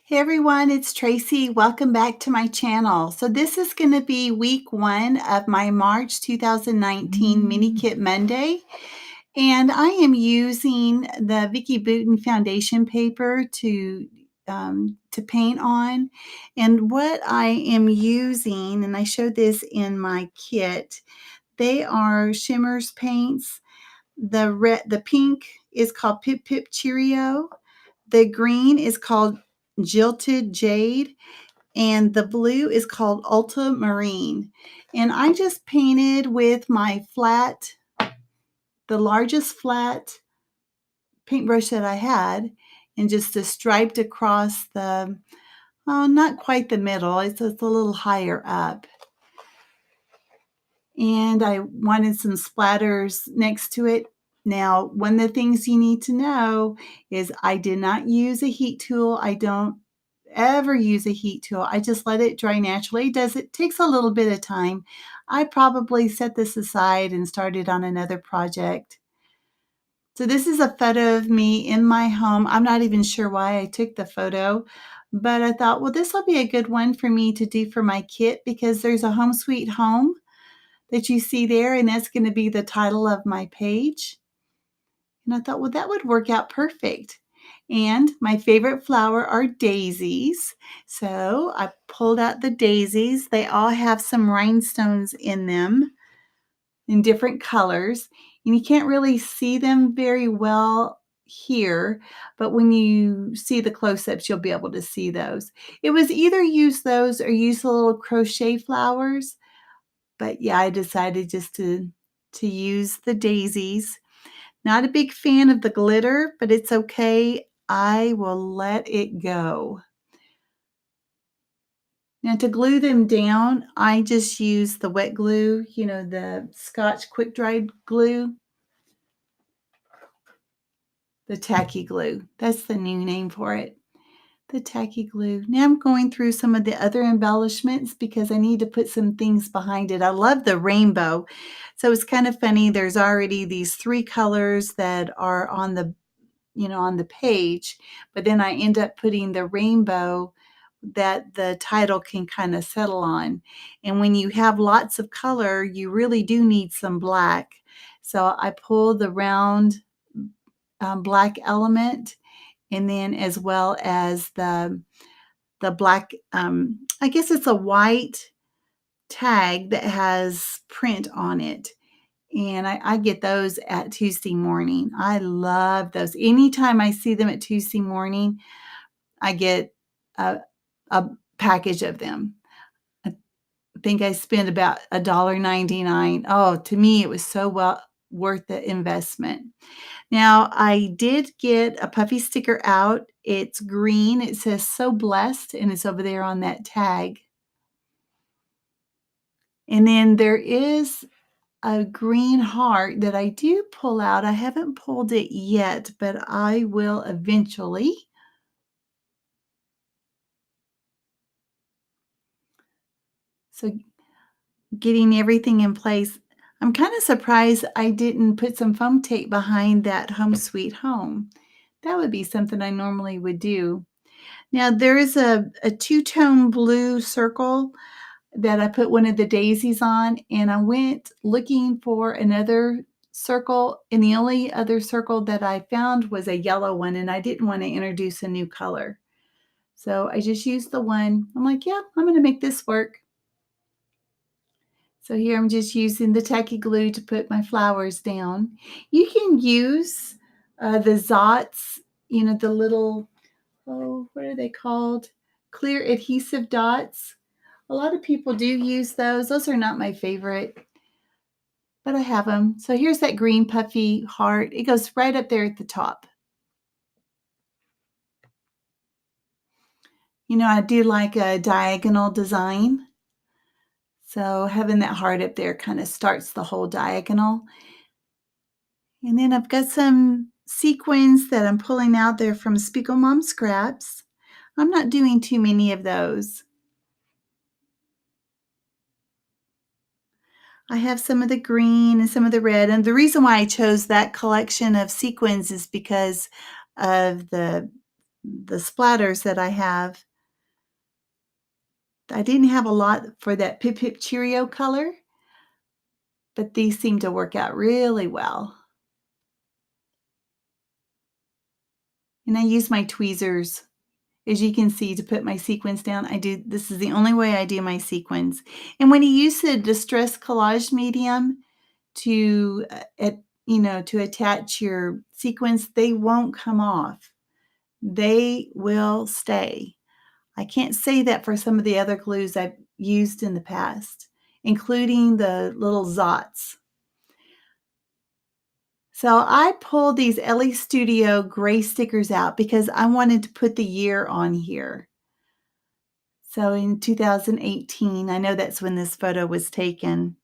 Hey everyone, it's Tracy. Welcome back to my channel. So this is going to be week 1 of my March 2019 Mini Kit Monday. And I am using the Vicky Booten foundation paper to paint on. And what I am using, and I showed this in my kit, they are Shimmers paints. The pink is called Pip Pip Cheerio. The green is called Jilted Jade, and the blue is called Ultramarine. And I just painted with my the largest flat paintbrush that I had, and just striped across not quite the middle, it's just a little higher up. And I wanted some splatters next to it. Now, one of the things you need to know is I did not use a heat tool. I don't ever use a heat tool. I just let it dry naturally. It takes a little bit of time. I probably set this aside and started on another project. So this is a photo of me in my home. I'm not even sure why I took the photo, but I thought, well, this will be a good one for me to do for my kit because there's a home sweet home that you see there, and that's going to be the title of my page. And I thought, well, that would work out perfect. And my favorite flower are daisies. So I pulled out the daisies. They all have some rhinestones in them in different colors. And you can't really see them very well here, but when you see the close-ups, you'll be able to see those. It was either use those or use the little crochet flowers. But yeah, I decided just to use the daisies. Not a big fan of the glitter, but it's okay. I will let it go. Now to glue them down, I just use the wet glue, the Scotch quick dried glue. The tacky glue. That's the new name for it. The tacky glue. Now I'm going through some of the other embellishments because I need to put some things behind it. I love the rainbow. So it's kind of funny. There's already these 3 colors that are on the page, but then I end up putting the rainbow that the title can kind of settle on. And when you have lots of color, you really do need some black. So I pull the round black element, and then as well as the black, I guess it's a white tag that has print on it. And I get those at Tuesday morning. I love those. Anytime I see them at Tuesday morning, I get a package of them. I think I spent about $1.99. Oh, to me, it was so well worth the investment. Now, I did get a puffy sticker out. It's green. It says "So Blessed," and it's over there on that tag. And then there is a green heart that I do pull out. I haven't pulled it yet, but I will eventually. So getting everything in place. I'm kind of surprised I didn't put some foam tape behind that Home Sweet Home. That would be something I normally would do. Now there is a two-tone blue circle that I put one of the daisies on, and I went looking for another circle, and the only other circle that I found was a yellow one, and I didn't want to introduce a new color. So I just used the one. I'm like, yeah, I'm going to make this work. So here I'm just using the tacky glue to put my flowers down. You can use the Zots, the little, oh, what are they called? Clear adhesive dots. A lot of people do use those. Those are not my favorite, but I have them. So here's that green puffy heart. It goes right up there at the top. I do like a diagonal design. So having that heart up there kind of starts the whole diagonal. And then I've got some sequins that I'm pulling out there from Spiegel Mom Scraps. I'm not doing too many of those. I have some of the green and some of the red. And the reason why I chose that collection of sequins is because of the the splatters that I have. I didn't have a lot for that Pip Pip Cheerio color, but these seem to work out really well. And I use my tweezers, as you can see, to put my sequins down. This is the only way I do my sequins. And when you use the Distress Collage medium to, to attach your sequins, they won't come off. They will stay. I can't say that for some of the other glues I've used in the past, including the little Zots. So I pulled these Ellie Studio gray stickers out because I wanted to put the year on here. So in 2018, I know that's when this photo was taken.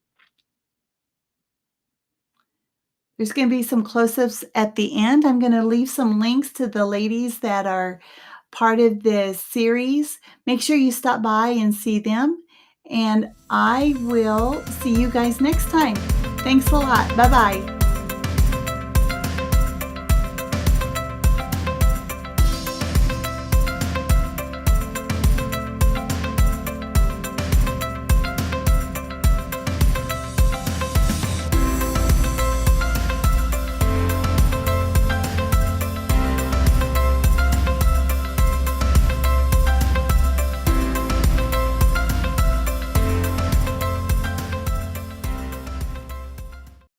There's going to be some close-ups at the end. I'm going to leave some links to the ladies that are part of this series. Make sure you stop by and see them. And I will see you guys next time. Thanks a lot. Bye-bye.